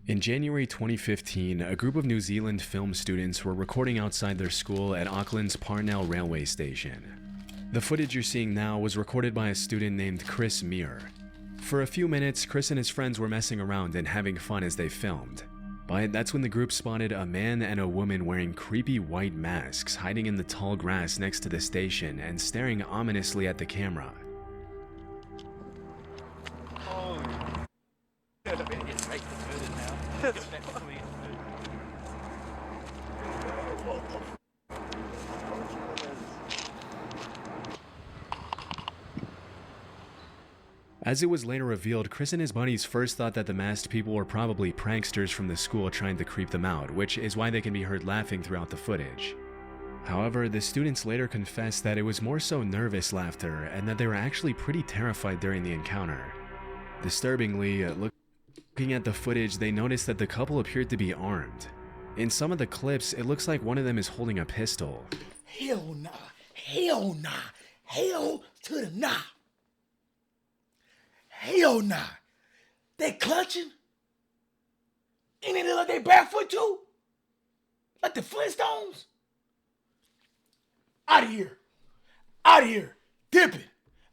In January 2015, a group of New Zealand film students were recording outside their school at Auckland's Parnell railway station. The footage you're seeing now was recorded by a student named Chris Muir. For a few minutes, Chris and his friends were messing around and having fun as they filmed. But that's when the group spotted a man and a woman wearing creepy white masks hiding in the tall grass next to the station and staring ominously at the camera. As it was later revealed, Chris and his buddies first thought that the masked people were probably pranksters from the school trying to creep them out, which is why they can be heard laughing throughout the footage. However, the students later confessed that it was more so nervous laughter and that they were actually pretty terrified during the encounter. Disturbingly, looking at the footage, they noticed that the couple appeared to be armed. In some of the clips, it looks like one of them is holding a pistol. Hell nah. Hell nah. Hell to the nah. Hell nah. They clutching? And they look like they barefoot too? Like the Flintstones? Out of here. Out of here. Dip it.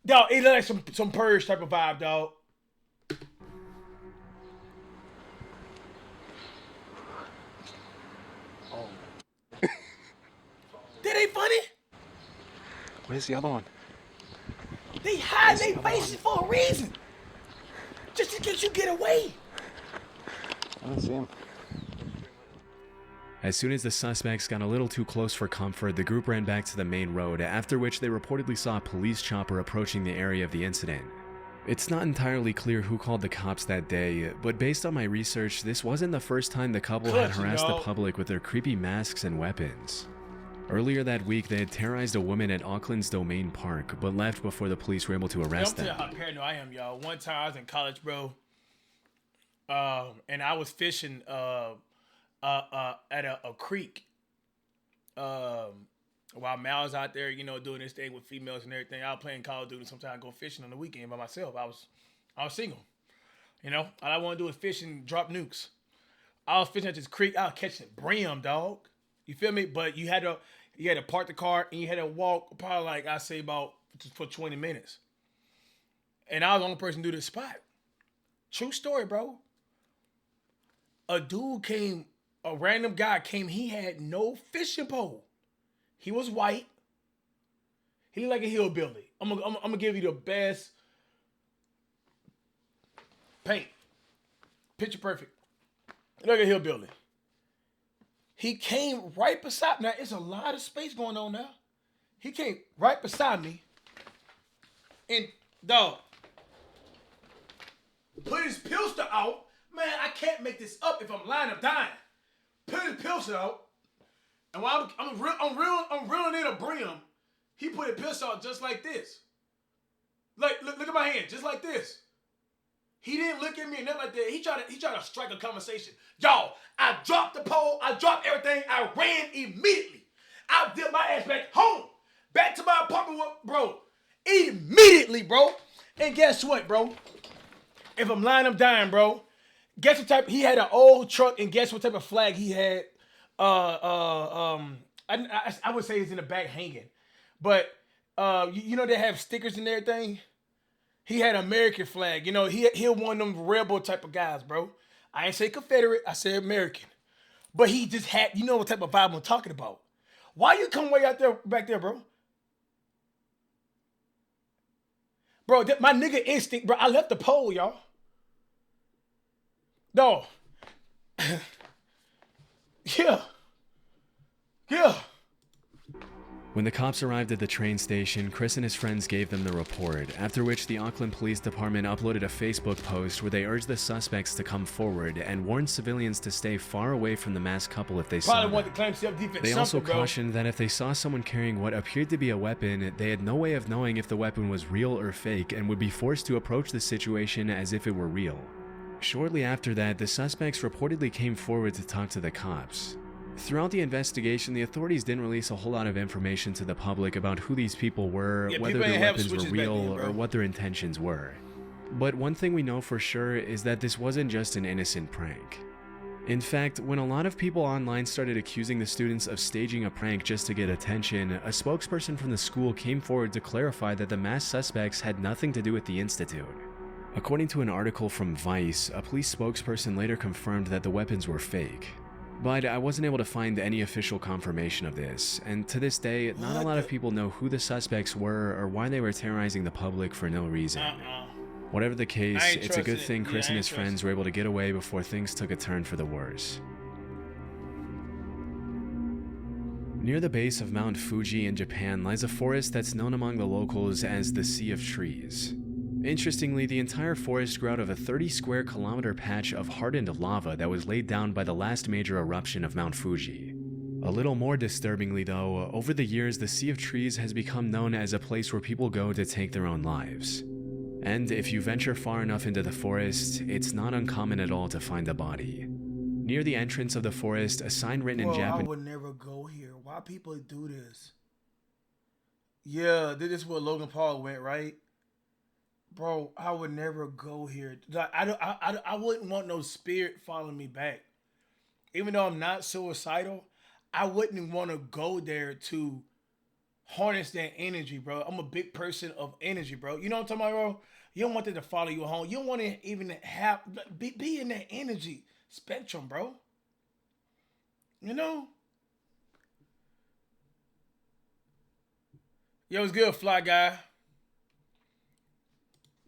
Dog, it look like some purge type of vibe, dog. Oh. That ain't funny? Where's the other one? They hide their faces for a reason. Just in case you get away. I don't see him. As soon as the suspects got a little too close for comfort, the group ran back to the main road, after which they reportedly saw a police chopper approaching the area of the incident. It's not entirely clear who called the cops that day, but based on my research, this wasn't the first time the couple had harassed the public with their creepy masks and weapons. Earlier that week, they had terrorized a woman at Auckland's Domain Park, but left before the police were able to arrest them. I'm telling you how paranoid I am, y'all. One time I was in college, bro, and I was fishing at a creek while Mal was out there, you know, doing this thing with females and everything. I was playing Call of Duty. Sometimes I go fishing on the weekend by myself. I was single, you know. All I want to do is fish and drop nukes. I was fishing at this creek. I was catching brim, dog. You feel me? But you had to park the car and you had to walk probably like I say about for 20 minutes. And I was the only person to do this spot. True story, bro. A dude came, a random guy came, he had no fishing pole. He was white. He looked like a hillbilly. I'm gonna give you the best paint. Picture perfect. He looked like a hillbilly. He came right beside me. Now, it's a lot of space going on now. He came right beside me. And, dog, put his pistol out. Man, I can't make this up if I'm lying or dying. Put his pistol out. And while I'm reeling in a brim, he put his pistol out just like this. Like, look at my hand, just like this. He didn't look at me and nothing like that. He tried to strike a conversation. Y'all, I dropped the pole. I dropped everything. I ran immediately. I dipped my ass back home. Back to my apartment, bro. Immediately, bro. And guess what, bro? If I'm lying, I'm dying, bro. Guess what type? He had an old truck, and guess what type of flag he had? I would say it's in the back hanging. But, you know they have stickers and everything? He had an American flag. You know, he one of them rebel type of guys, bro. I ain't say Confederate. I said American. But he just had, you know what type of vibe I'm talking about. Why you come way out there, back there, bro? Bro, my nigga instinct, bro. I left the pole, y'all. No. Yeah. When the cops arrived at the train station, Chris and his friends gave them the report, after which the Auckland Police Department uploaded a Facebook post where they urged the suspects to come forward and warned civilians to stay far away from the masked couple if they saw them. Want to claim self-defense. They also cautioned that if they saw someone carrying what appeared to be a weapon, they had no way of knowing if the weapon was real or fake and would be forced to approach the situation as if it were real. Shortly after that, the suspects reportedly came forward to talk to the cops. Throughout the investigation, the authorities didn't release a whole lot of information to the public about who these people were, whether their weapons were real, or what their intentions were. But one thing we know for sure is that this wasn't just an innocent prank. In fact, when a lot of people online started accusing the students of staging a prank just to get attention, a spokesperson from the school came forward to clarify that the masked suspects had nothing to do with the institute. According to an article from Vice, a police spokesperson later confirmed that the weapons were fake. But I wasn't able to find any official confirmation of this, and to this day, not a lot of people know who the suspects were or why they were terrorizing the public for no reason. Whatever the case, it's a good thing Chris and his friends were able to get away before things took a turn for the worse. Near the base of Mount Fuji in Japan lies a forest that's known among the locals as the Sea of Trees. Interestingly, the entire forest grew out of a 30 square kilometer patch of hardened lava that was laid down by the last major eruption of Mount Fuji. A little more disturbingly though, over the years the Sea of Trees has become known as a place where people go to take their own lives. And if you venture far enough into the forest, it's not uncommon at all to find a body. Near the entrance of the forest, a sign written in Japanese. I would never go here. Why people do this? Yeah, this is where Logan Paul went, right? Bro, I would never go here. Like, I wouldn't want no spirit following me back. Even though I'm not suicidal, I wouldn't want to go there to harness that energy, bro. I'm a big person of energy, bro. You know what I'm talking about, bro? You don't want them to follow you home. You don't want to even have be in that energy spectrum, bro. You know? Yo, it's good, fly guy.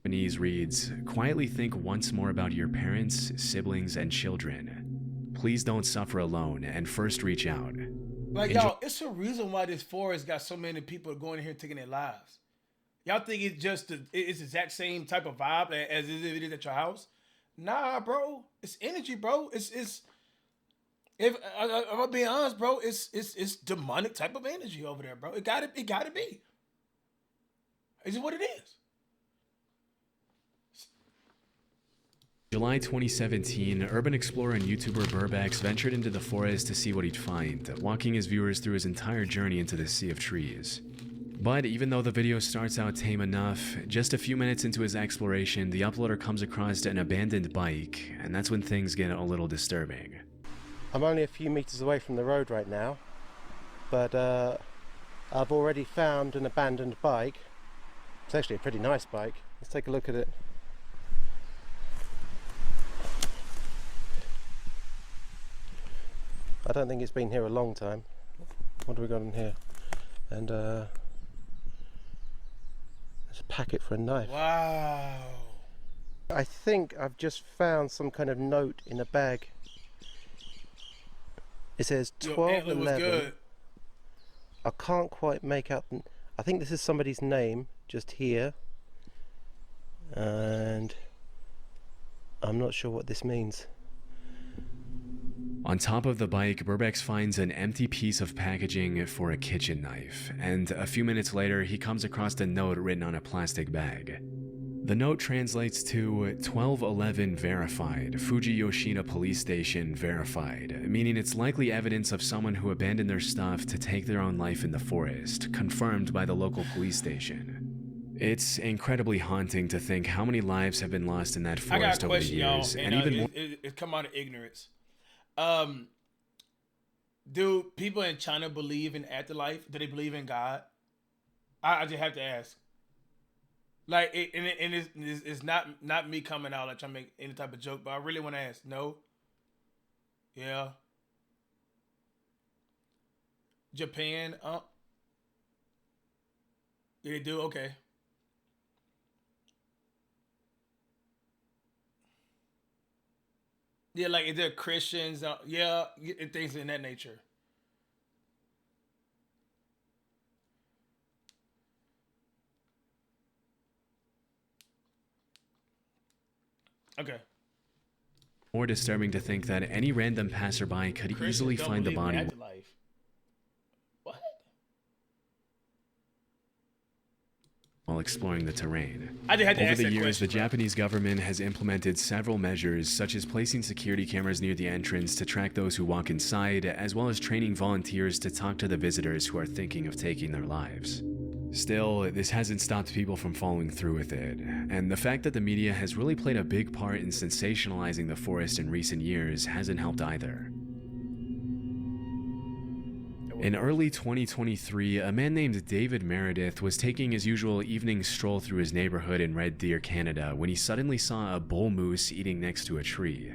Reads, quietly think once more about your parents, siblings, and children. Please don't suffer alone and first reach out. Like, y'all, it's a reason why this forest got so many people going in here taking their lives. Y'all think it's just it's the exact same type of vibe as it is at your house? Nah, bro. It's energy, bro. If I'm being honest, bro, it's demonic type of energy over there, bro. It gotta be. Is it what it is? July 2017, urban explorer and YouTuber Burbax ventured into the forest to see what he'd find, walking his viewers through his entire journey into the Sea of Trees. But even though the video starts out tame enough, just a few minutes into his exploration, the uploader comes across an abandoned bike, and that's when things get a little disturbing. I'm only a few meters away from the road right now, but I've already found an abandoned bike. It's actually a pretty nice bike. Let's take a look at it. I don't think it's been here a long time. What do we got in here? And there's a packet for a knife. Wow. I think I've just found some kind of note in a bag. It says 1211. I can't quite make out. I think this is somebody's name just here. And I'm not sure what this means. On top of the bike, Burbax finds an empty piece of packaging for a kitchen knife, and a few minutes later, he comes across a note written on a plastic bag. The note translates to 1211 verified, Fuji Yoshida Police Station verified, meaning it's likely evidence of someone who abandoned their stuff to take their own life in the forest, confirmed by the local police station. It's incredibly haunting to think how many lives have been lost in that forest over the years, and even more. It come out of ignorance. Do people in China believe in afterlife? Do they believe in God? I just have to ask. Like, it's not me coming out like trying to make any type of joke, but I really want to ask. No? Yeah. Japan? Yeah, they do? Okay. Yeah, like, if they're Christians, yeah, things in that nature. Okay. More disturbing to think that any random passerby could easily find the body. What? While exploring the terrain. Over the years, the Japanese government has implemented several measures, such as placing security cameras near the entrance to track those who walk inside, as well as training volunteers to talk to the visitors who are thinking of taking their lives. Still, this hasn't stopped people from following through with it, and the fact that the media has really played a big part in sensationalizing the forest in recent years hasn't helped either. In early 2023, a man named David Meredith was taking his usual evening stroll through his neighborhood in Red Deer, Canada, when he suddenly saw a bull moose eating next to a tree.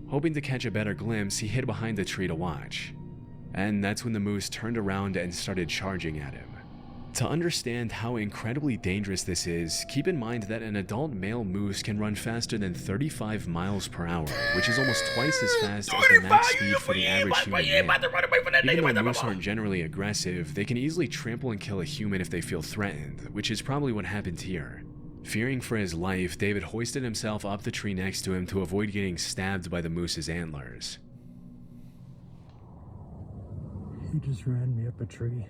Hoping to catch a better glimpse, he hid behind the tree to watch. And that's when the moose turned around and started charging at him. To understand how incredibly dangerous this is, keep in mind that an adult male moose can run faster than 35 miles per hour, which is almost twice as fast as the max speed for the average human man. Even though moose aren't generally aggressive, they can easily trample and kill a human if they feel threatened, which is probably what happened here. Fearing for his life, David hoisted himself up the tree next to him to avoid getting stabbed by the moose's antlers. He just ran me up a tree.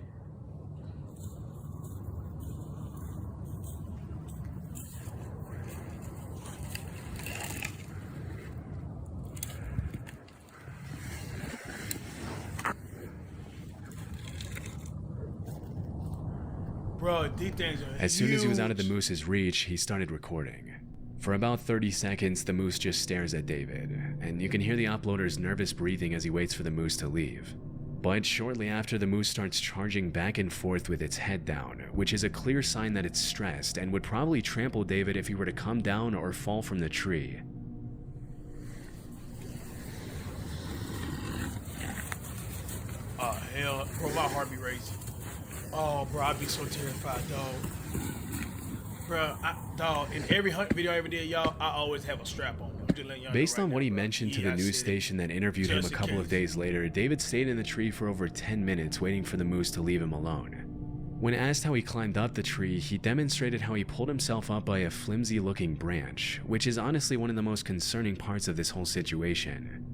Bro, these things are As soon as he was out of the huge. moose's reach, he started recording. For about 30 seconds, the moose just stares at David, and you can hear the uploader's nervous breathing as he waits for the moose to leave. But shortly after, the moose starts charging back and forth with its head down, which is a clear sign that it's stressed and would probably trample David if he were to come down or fall from the tree. Oh, hell. Bro, my heart be racing. Oh, bro, I'd be so terrified, dog. Bro, dog, in every hunt video I ever did, y'all, I always have a strap on. I'm just letting y'all know Based right on what now, he bro. mentioned to Yeah, the I news said it. station that interviewed him a Just in couple of case. days later, David stayed in the tree for over 10 minutes waiting for the moose to leave him alone. When asked how he climbed up the tree, he demonstrated how he pulled himself up by a flimsy-looking branch, which is honestly one of the most concerning parts of this whole situation.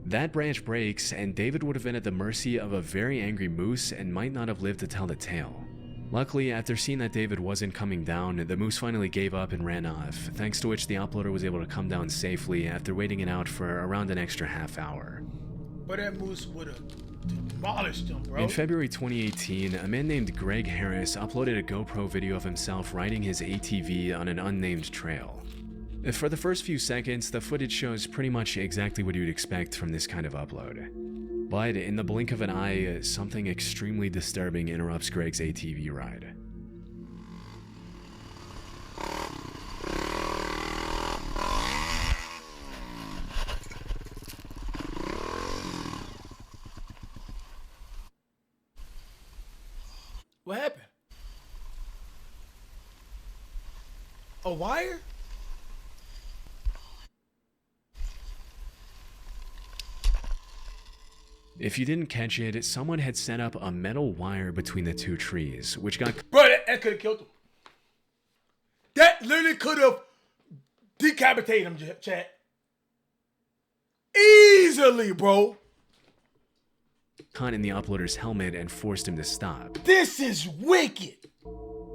That branch breaks, and David would have been at the mercy of a very angry moose and might not have lived to tell the tale. Luckily, after seeing that David wasn't coming down, the moose finally gave up and ran off, thanks to which the uploader was able to come down safely after waiting it out for around an extra half hour. But that moose would have demolished him, bro. In February 2018, a man named Greg Harris uploaded a GoPro video of himself riding his ATV on an unnamed trail. For the first few seconds, the footage shows pretty much exactly what you'd expect from this kind of upload. But in the blink of an eye, something extremely disturbing interrupts Greg's ATV ride. What happened? A wire? If you didn't catch it, someone had set up a metal wire between the two trees, which got Bro, that could have killed him. That literally could have decapitated him, chat. Easily, bro. caught in the uploader's helmet and forced him to stop. This is wicked.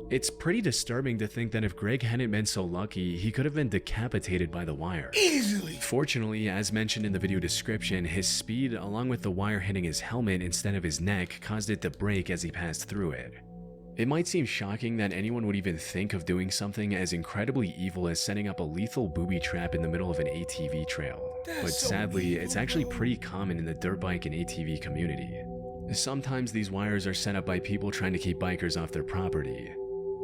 It's pretty disturbing to think that if Greg hadn't been so lucky, he could have been decapitated by the wire. Easily. Fortunately, as mentioned in the video description, his speed, along with the wire hitting his helmet instead of his neck, caused it to break as he passed through it. It might seem shocking that anyone would even think of doing something as incredibly evil as setting up a lethal booby trap in the middle of an ATV trail. But so sadly, evil, it's actually bro. pretty common in the dirt bike and ATV community. Sometimes these wires are set up by people trying to keep bikers off their property.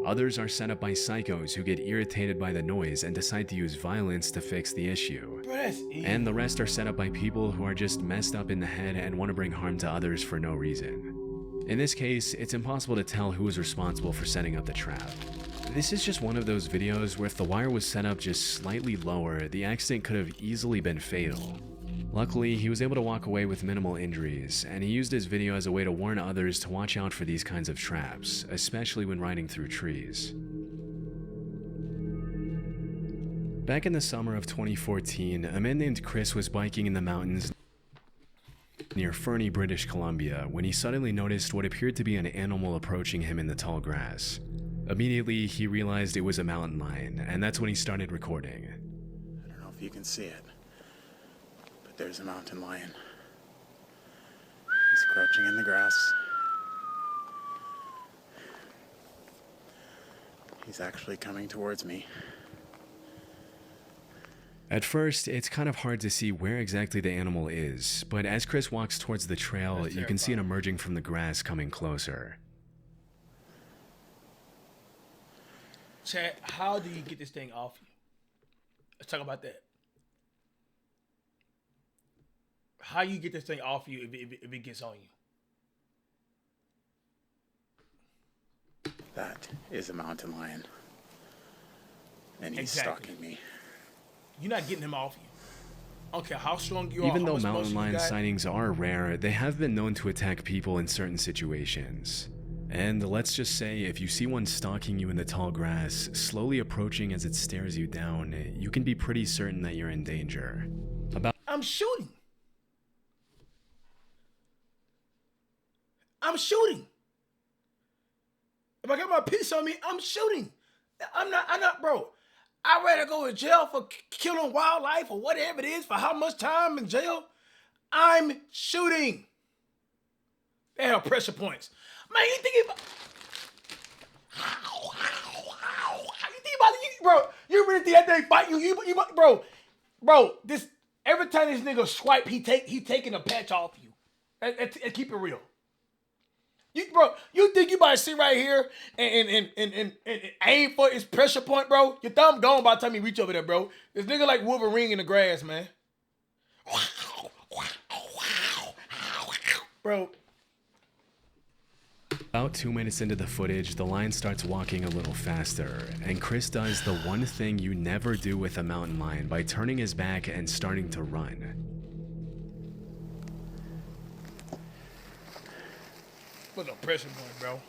Others are set up by psychos who get irritated by the noise and decide to use violence to fix the issue. Bro, that's evil. And the rest are set up by people who are just messed up in the head and want to bring harm to others for no reason. In this case, it's impossible to tell who was responsible for setting up the trap. This is just one of those videos where if the wire was set up just slightly lower, the accident could have easily been fatal. Luckily, he was able to walk away with minimal injuries, and he used his video as a way to warn others to watch out for these kinds of traps, especially when riding through trees. Back in the summer of 2014, a man named Chris was biking in the mountains near Fernie, British Columbia, when he suddenly noticed what appeared to be an animal approaching him in the tall grass. Immediately, he realized it was a mountain lion, and that's when he started recording. I don't know if you can see it, but there's a mountain lion. He's crouching in the grass. He's actually coming towards me. At first, it's kind of hard to see where exactly the animal is, but as Chris walks towards the trail, you can see it emerging from the grass coming closer. Chad, how do you get this thing off you? Let's talk about that. How you get this thing off you if it gets on you? That is a mountain lion. And he's Exactly. stalking me. You're not getting him off you. I don't care how strong you are. Even how though much mountain muscle you lion got. sightings are rare, they have been known to attack people in certain situations. And let's just say, if you see one stalking you in the tall grass, slowly approaching as it stares you down, you can be pretty certain that you're in danger. I'm shooting. I'm shooting. If I got my piece on me, I'm shooting. I'm not, bro. I'd rather go to jail for killing wildlife or whatever it is, for how much time in jail. I'm shooting. They have pressure points. Man, you think about... You think about it, bro, you really think that thing bite you, bro, this, every time this nigga swipe, he taking a patch off you. And keep it real. You think you about to sit right here and aim for his pressure point, bro? Your thumb gone by the time you reach over there, bro. This nigga like Wolverine in the grass, man. Bro. About 2 minutes into the footage, the lion starts walking a little faster, and Chris does the one thing you never do with a mountain lion by turning his back and starting to run. Put no pressure point, bro.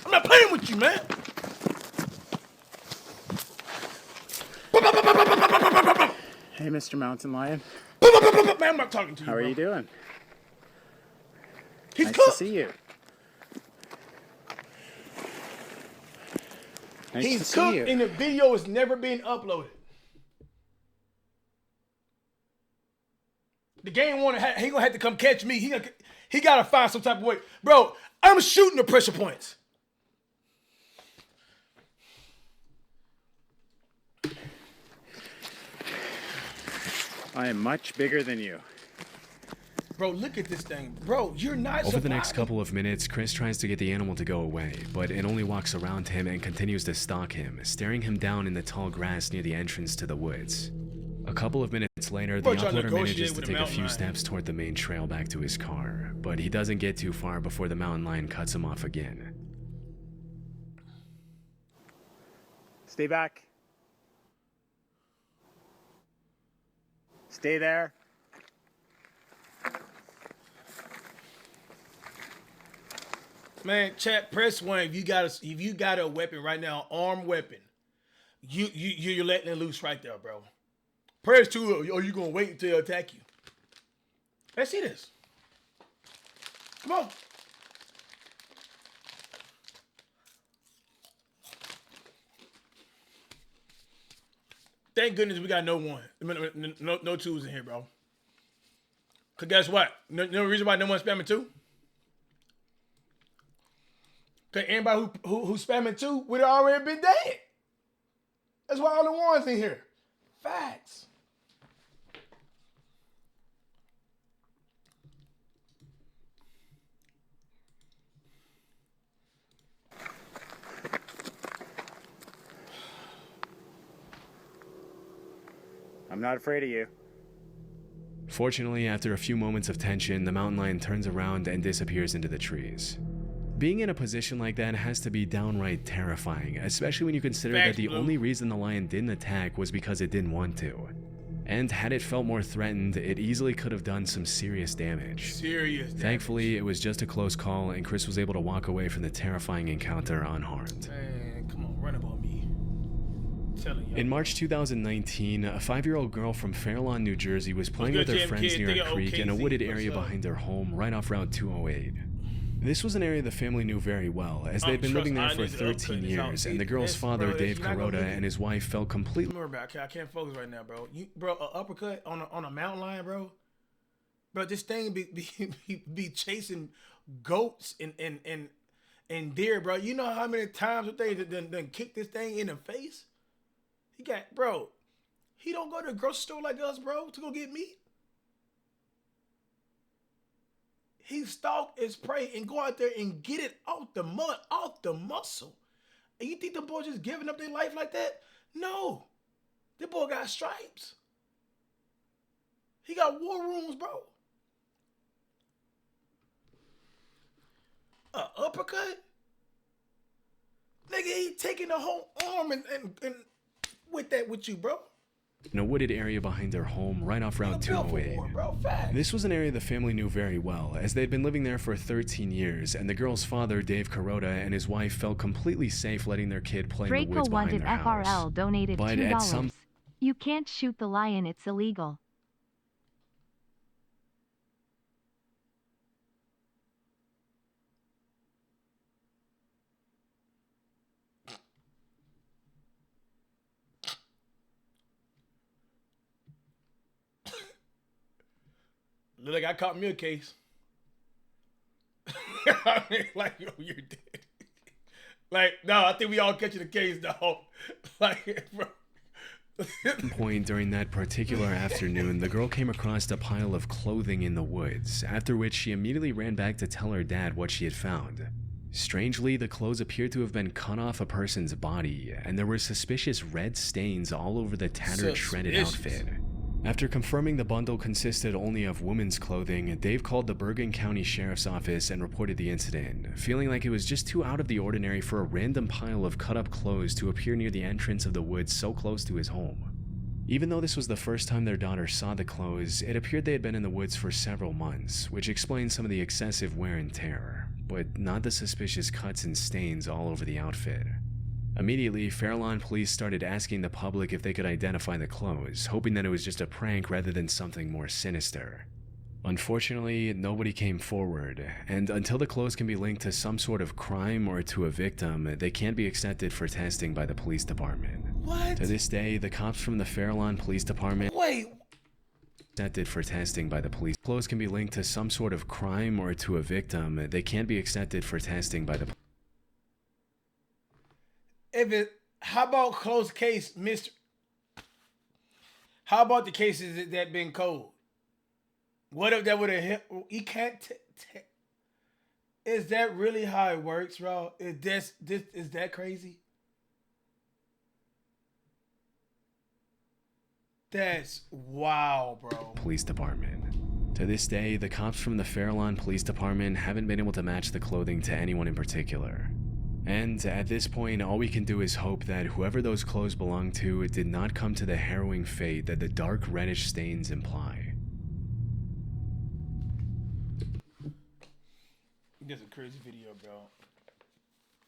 I'm not playing with you, man. Hey, Mr. Mountain Lion. Man, I'm not talking to you. How are bro. you doing? He's Nice cooked. to see you. Nice to He's see cooked, you. and the video is never being uploaded. The game he gonna have to come catch me. He gotta find some type of way, bro. I'm shooting the pressure points. I am much bigger than you. Bro, look at this thing. Bro, you're not Over the next surviving. couple of minutes, Chris tries to get the animal to go away, but it only walks around him and continues to stalk him, staring him down in the tall grass near the entrance to the woods. A couple of minutes later, the Bro, trying to uploader negotiate manages to with a take a mountain few lion. steps toward the main trail back to his car, but he doesn't get too far before the mountain lion cuts him off again. Stay back. Stay there. Man, chat, press 1 if you got a weapon right now, armed weapon. You're letting it loose right there, bro. Press 2, or you gonna wait until they attack you. Let's see this. Come on. Thank goodness we got no 1. No 2s in here, bro. Cause guess what? No reason why no one's spamming 2. Cause anybody who's spamming 2 would have already been dead. That's why all the ones in here. Facts. I'm not afraid of you. Fortunately, after a few moments of tension, the mountain lion turns around and disappears into the trees. Being in a position like that has to be downright terrifying, especially when you consider Facts, that the Blue. only reason the lion didn't attack was because it didn't want to. And had it felt more threatened, it easily could have done some serious damage. Serious. damage. Thankfully, it was just a close call and Chris was able to walk away from the terrifying encounter unharmed. Man, come on, run up on me. I'm telling you. In March 2019, a 5-year-old girl from Fairlawn, New Jersey was playing good, with her Jam friends Kid? near Think a of creek in a OKZ. wooded What's area up? behind their home right off Route 208. This was an area the family knew very well, as they'd been living there for 13 years, and the girl's father, Dave Carota, and his wife felt completely... Remember, I can't focus right now, bro. Bro, an uppercut on a mountain lion, bro. Bro, this thing be chasing goats and deer, bro. You know how many times they done kick this thing in the face? He got, bro. He don't go to the grocery store like us, bro, to go get meat. He stalk his prey and go out there and get it out the mud, out the muscle. And you think the boy just giving up their life like that? No. The boy got stripes. He got war wounds, bro. Uppercut? Nigga, he taking the whole arm and with that with you, bro. In a wooded area behind their home, right off Route 208. This was an area the family knew very well, as they'd been living there for 13 years, and the girl's father, Dave Kuroda, and his wife felt completely safe letting their kid play in the woods behind their house. FRL donated But $2. You can't shoot the lion, it's illegal. Look like I caught me a case. I mean, like, yo, you're dead. Like, no, I think we all catching the case, dog. Like, bro. At one point during that particular afternoon, the girl came across a pile of clothing in the woods, after which she immediately ran back to tell her dad what she had found. Strangely, the clothes appeared to have been cut off a person's body, and there were suspicious red stains all over the tattered, shredded outfit. After confirming the bundle consisted only of women's clothing, Dave called the Bergen County Sheriff's Office and reported the incident, feeling like it was just too out of the ordinary for a random pile of cut-up clothes to appear near the entrance of the woods so close to his home. Even though this was the first time their daughter saw the clothes, it appeared they had been in the woods for several months, which explains some of the excessive wear and tear, but not the suspicious cuts and stains all over the outfit. Immediately, Fairlawn police started asking the public if they could identify the clothes, hoping that it was just a prank rather than something more sinister. Unfortunately, nobody came forward, and until the clothes can be linked to some sort of crime or to a victim, they can't be accepted for testing by the police department. What? To this day, the cops from the Fairlawn Police Department accepted for testing by the police. Clothes can be linked to some sort of crime or to a victim, they can't be accepted for testing by the police. How about closed case, Mr. How about the cases that been cold? What if that would have hit? You can't. Is that really how it works, bro? Is that crazy? That's wow, bro. Police Department. To this day, the cops from the Fairlawn Police Department haven't been able to match the clothing to anyone in particular. And at this point, all we can do is hope that whoever those clothes belonged to did not come to the harrowing fate that the dark reddish stains imply. That's a crazy video, bro.